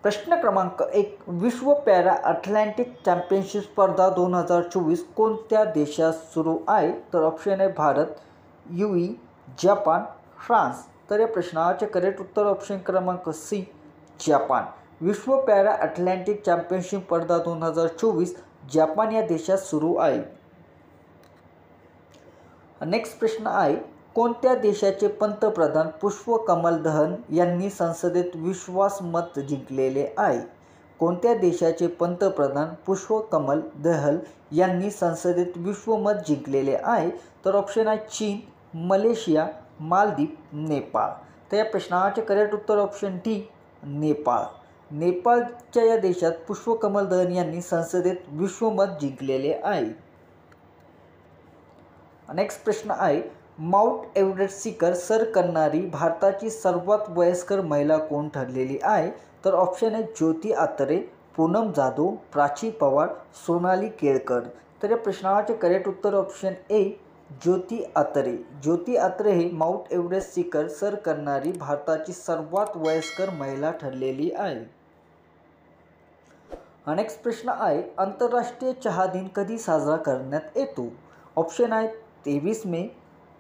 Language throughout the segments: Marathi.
प्रश्न क्रमांक 1. विश्व पॅरा अथलेटिक चॅम्पियनशिप स्पर्धा 2024 कोणत्या देशात सुरू आहे? तर ऑप्शन आहे भारत, UAE, जपान, फ्रान्स. तर या प्रश्नाचे करेक्ट उत्तर ऑप्शन क्रमांक सी, जपान. विश्व पॅरा अथलेटिक चॅम्पियनशिप स्पर्धा 2024 जपान या देशात सुरू आहे. नेक्स्ट प्रश्न आहे, कोणत्या देशाचे पंतप्रधान पुष्प कमल दहल यांनी संसदेत विश्वासमत जिंकलेले आहे? कोणत्या देशाचे पंतप्रधान पुष्प कमल दहल यांनी संसदेत विश्वमत जिंकलेले आहे? तर ऑप्शन आहे चीन, मलेशिया, मालदीव, नेपाळ. तर या प्रश्नाचे करेक्ट उत्तर ऑप्शन डी, नेपाळ. नेपाळच्या या देशात पुष्प कमल दहल यांनी संसदेत विश्वमत जिंकलेले आहे. नेक्स्ट प्रश्न आहे, माउंट एव्हरेस्ट शिखर सर करणारी भारताची सर्वात वयस्कर महिला कोण ठरलेली आहे? तर ऑप्शन आहे ज्योती आत्रे, पूनम जाधव, प्राची पवार, सोनाली केळकर. तर या प्रश्नाचे करेक्ट उत्तर ऑप्शन ए, ज्योती आत्रे. ज्योती आत्रे हे माउंट एव्हरेस्ट शिखर सर करणारी भारताची सर्वात वयस्कर महिला ठरलेली आहे. नेक्स्ट प्रश्न आहे, आंतरराष्ट्रीय चहा दिन कधी साजरा करण्यात येतो? ऑप्शन आहे 23 मे,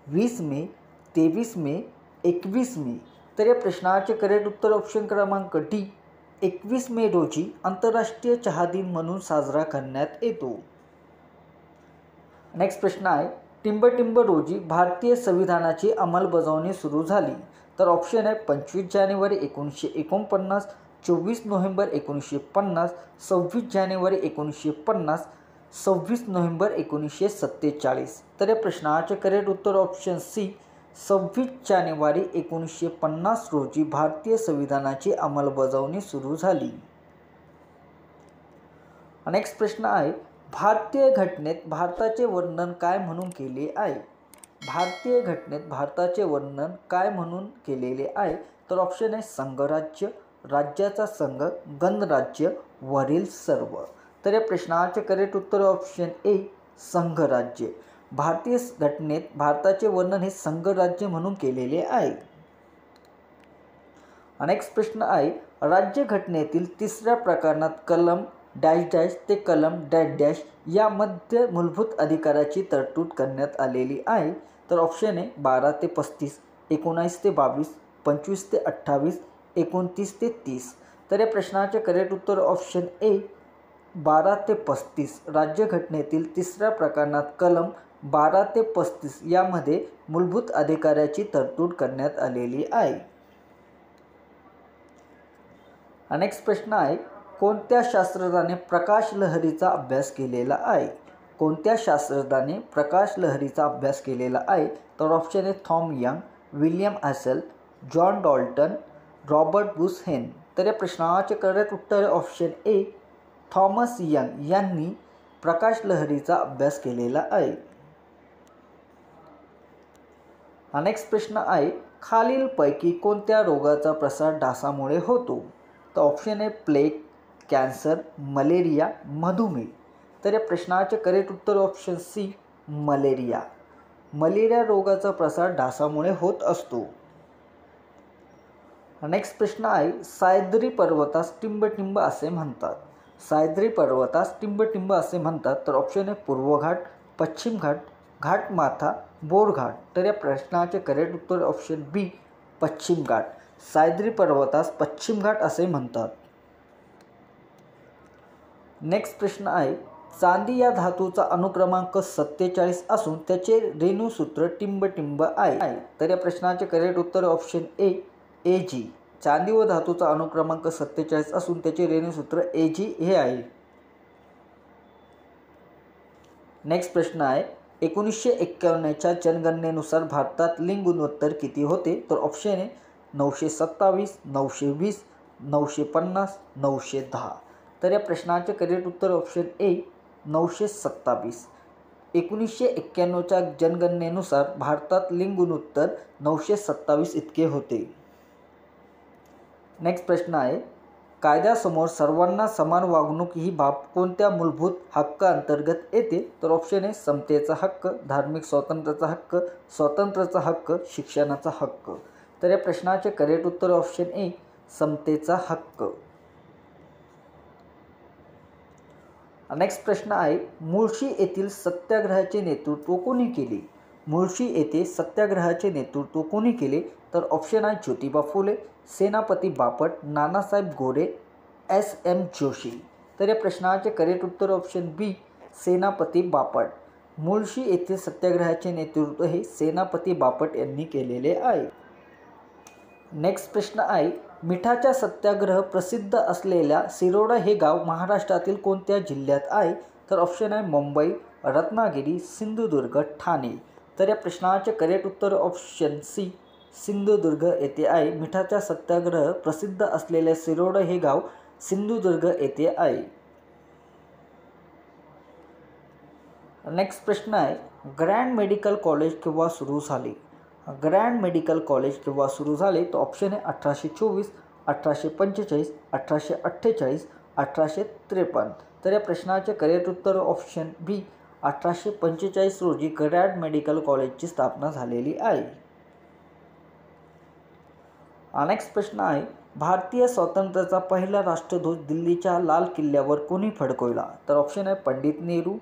20 मे, 23 मे, 21 मे. तर या प्रश्नाचे करेक्ट उत्तर ऑप्शन क्रमांक डी, 21 मे रोजी आंतरराष्ट्रीय चहा दिन म्हणून साजरा करण्यात येतो. नेक्स्ट प्रश्न आहे, टिंबटिंब रोजी भारतीय संविधानाची अंमलबजावणी सुरू झाली? तर ऑप्शन आहे 25 जानेवारी 1949, 24 नोव्हेंबर 1950, 26 जानेवारी 1950, 26 नोव्हेंबर 1947. तर या प्रश्नाचे करेक्ट उत्तर ऑप्शन सी, 26 जानेवारी 1950 रोजी भारतीय संविधानाची अंमलबजावणी सुरू झाली. नेक्स्ट प्रश्न आहे, भारतीय घटनेत भारताचे वर्णन काय म्हणून केले आहे? भारतीय घटनेत भारताचे वर्णन काय म्हणून केलेले आहे? तर ऑप्शन आहे संघराज्य, राज्याचा संघ, गणराज्य, वरील सर्व. तर या प्रश्नाचे करेक्ट उत्तर ऑप्शन ए, संघराज्य. भारतीय घटनेत भारताचे वर्णन हे संघराज्य म्हणून केलेले आहे. नेक्स्ट प्रश्न आहे, राज्यघटनेतील 3ऱ्या प्रकरणात कलम डॅश डॅश ते कलम डॅश डॅश यामध्ये मूलभूत अधिकाराची तरतूद करण्यात आलेली आहे? तर ऑप्शन आहे 12 ते 35, 19 ते 22, 25 ते 28, 29 ते 30. तर या प्रश्नाचे करेक्ट उत्तर ऑप्शन ए, 12 ते 35. राज्यघटनेतील 3ऱ्या प्रकरणात कलम 12 ते 35 यामध्ये मूलभूत अधिकाराची तरतूद करण्यात आलेली आहे. नेक्स्ट प्रश्न आहे, कोणत्या शास्त्रज्ञाने प्रकाश लहरीचा अभ्यास केलेला आहे? कोणत्या शास्त्रज्ञाने प्रकाश लहरीचा अभ्यास केलेला आहे? तर ऑप्शन आहे Thom Young, William Hassel, John Dalton, Robert बुश हेन. तर या प्रश्नाचे करेक्ट उत्तर ऑप्शन ए, थॉमस यंग यांनी प्रकाश लहरीचा अभ्यास केलेला आहे. नेक्स्ट प्रश्न आहे, खालीलपैकी कोणत्या रोगाचा प्रसार डासामुळे होतो? तर ऑप्शन आहे प्लेग, कॅन्सर, मलेरिया, मधुमेह. तर या प्रश्नाचे करेक्ट उत्तर ऑप्शन सी, मलेरिया. मलेरिया रोगाचा प्रसार डासामुळे होत असतो. नेक्स्ट प्रश्न आहे, सह्याद्री पर्वतास टिंबटिंब असे म्हणतात? सह्याद्री पर्वतास टिंबटिंब असे म्हणतात? तर ऑप्शन आहे पूर्व घाट, पश्चिम घाट, घाटमाथा, बोरघाट. तर या प्रश्नाचे करेक्ट उत्तर ऑप्शन बी, पश्चिम घाट. सह्याद्री पर्वतास पश्चिम घाट असे म्हणतात. नेक्स्ट प्रश्न आहे, चांदी या धातूचा अणुक्रमांक 47 असून त्याचे रेणुसूत्र टिंबटिंब आहे? तर या प्रश्नाचे करेक्ट उत्तर ऑप्शन ए, Ag. चांदी व धातूचा अणुक्रमांक 47 असून त्याचे रेणुसूत्र Ag हे आहे. नेक्स्ट प्रश्न आहे, 1951च्या जनगणनेनुसार भारतात लिंग गुणोत्तर किती होते? तर ऑप्शन आहे 927, 920, 950, 910. तर या प्रश्नाचे करेक्ट उत्तर ऑप्शन ए, 927. 1991च्या जनगणनेनुसार भारतात लिंग गुणोत्तर 927 इतके होते. नेक्स्ट प्रश्न आहे, कायद्यासमोर सर्वांना समान वागणूक ही बाब कोणत्या मूलभूत हक्क अंतर्गत येते? तर ऑप्शन आहे समतेचा हक्क, धार्मिक स्वातंत्र्याचा हक्क, स्वातंत्र्याचा हक्क, शिक्षणाचा हक्क. तर या प्रश्नाचे करेक्ट उत्तर ऑप्शन ए, समतेचा हक्क. नेक्स्ट प्रश्न आहे, मुळशी येथील सत्याग्रहाचे नेतृत्व कोणी केले? मुळशी येथे सत्याग्रहाचे नेतृत्व कोणी केले? तर ऑप्शन आहे ज्योतिबा फुले, सेनापती बापट, नानासाहेब गोरे, एस.एम. जोशी. तर या प्रश्नाचे करेक्ट उत्तर ऑप्शन बी सेनापती बापट. मुळशी येथील सत्याग्रहाचे नेतृत्व हे सेनापती बापट यांनी केलेले आहे. नेक्स्ट प्रश्न आहे, मिठाचा सत्याग्रह प्रसिद्ध असलेल्या सिरोडा हे गाव महाराष्ट्रातील कोणत्या जिल्ह्यात आहे? तर ऑप्शन आहे मुंबई, रत्नागिरी, सिंधुदुर्ग, ठाणे. तर या प्रश्नाचे करेक्ट उत्तर ऑप्शन सी सिंधुदुर्ग येथे आहे. मिठाचा सत्याग्रह प्रसिद्ध असलेले सिरोडा हे गाव सिंधुदुर्ग येथे आहे. नेक्स्ट प्रश्न आहे, ग्रँड मेडिकल कॉलेज केव्हा सुरू झाले? ग्रँड मेडिकल कॉलेज केव्हा सुरू झाले? तर ऑप्शन आहे 1824, 1845, 1848, 1853. तर या प्रश्नाचे करेक्ट उत्तर ऑप्शन बी 1845 रोजी ग्रँड मेडिकल कॉलेजची स्थापना झालेली आहे. नेक्स्ट प्रश्न आहे, भारतीय स्वातंत्र्याचा पहिला राष्ट्रध्वज दिल्लीच्या लाल किल्ल्यावर कोणी फडकवला? तर ऑप्शन आहे Pandit Nehru,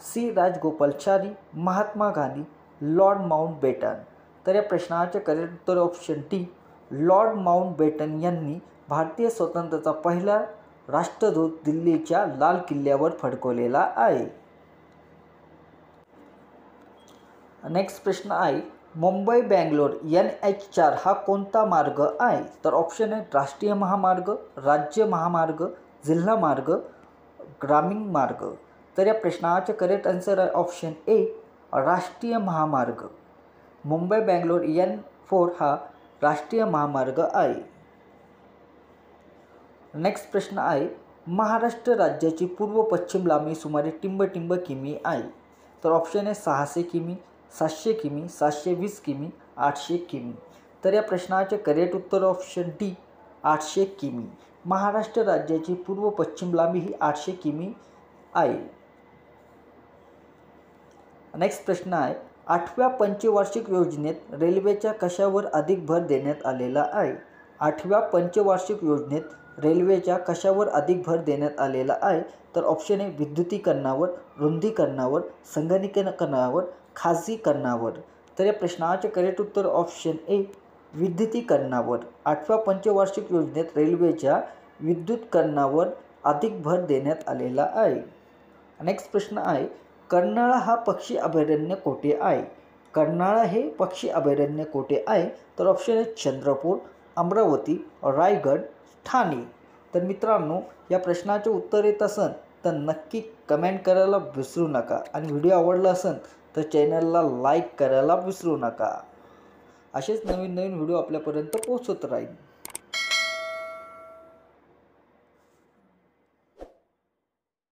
C Rajagopalachari, Mahatma Gandhi, Lord Mountbatten. तर या प्रश्नाचे करेक्ट उत्तर ऑप्शन टी लॉर्ड माउंटबॅटन यांनी भारतीय स्वातंत्र्याचा पहिला राष्ट्रध्वज दिल्लीच्या लाल किल्ल्यावर फडकवलेला आहे. नेक्स्ट प्रश्न आहे, मुंबई बँगलोर NH4 हा कोणता मार्ग आहे? तर ऑप्शन आहे राष्ट्रीय महामार्ग, राज्य महामार्ग, जिल्हा मार्ग, ग्रामीण मार्ग. तर या प्रश्नाचे करेक्ट आन्सर आहे ऑप्शन ए राष्ट्रीय महामार्ग. मुंबई बँगलोर N4 हा राष्ट्रीय महामार्ग आहे. नेक्स्ट प्रश्न आहे, महाराष्ट्र राज्याची पूर्व पश्चिम लांबी सुमारे टिंब किमी आहे. तर ऑप्शन आहे 600 किमी, 700 किमी, 720 किमी, 800 किमी. तर या प्रश्नाचे करेक्ट उत्तर ऑप्शन डी 800 किमी. महाराष्ट्र राज्याची पूर्व पश्चिम लांबी ही 800 किमी आहे. नेक्स्ट प्रश्न आहे, 8व्या पंचवार्षिक योजनेत रेल्वेच्या कशावर अधिक भर देण्यात आलेला आहे? 8व्या पंचवार्षिक योजनेत रेल्वेच्या कशावर अधिक भर देण्यात आलेला आहे? तर ऑप्शन आहे विद्युतीकरणावर, रुंदीकरणावर, संगणकीकरणावर, खाजगीकरणावर. तर या प्रश्नाचे करेक्ट उत्तर ऑप्शन ए विद्युतीकरणावर. 8व्या पंचवार्षिक योजनेत रेल्वेच्या विद्युतीकरणावर अधिक भर देण्यात आलेला आहे. नेक्स्ट प्रश्न आहे, कर्नाळा हा पक्षी अभयारण्य कोठे आहे? कर्नाळा हे पक्षी अभयारण्य कोठे आहे? तर ऑप्शन आहे चंद्रपूर, अमरावती, रायगड, ठाणे. तर मित्रांनो, या प्रश्नाचे उत्तर येत असेल तर नक्की कमेंट करायला विसरू नका आणि व्हिडिओ आवडला असेल तर चॅनलला लाईक करायला विसरू नका. असेच नवीन व्हिडिओ आपल्यापर्यंत पोहोचत राहील.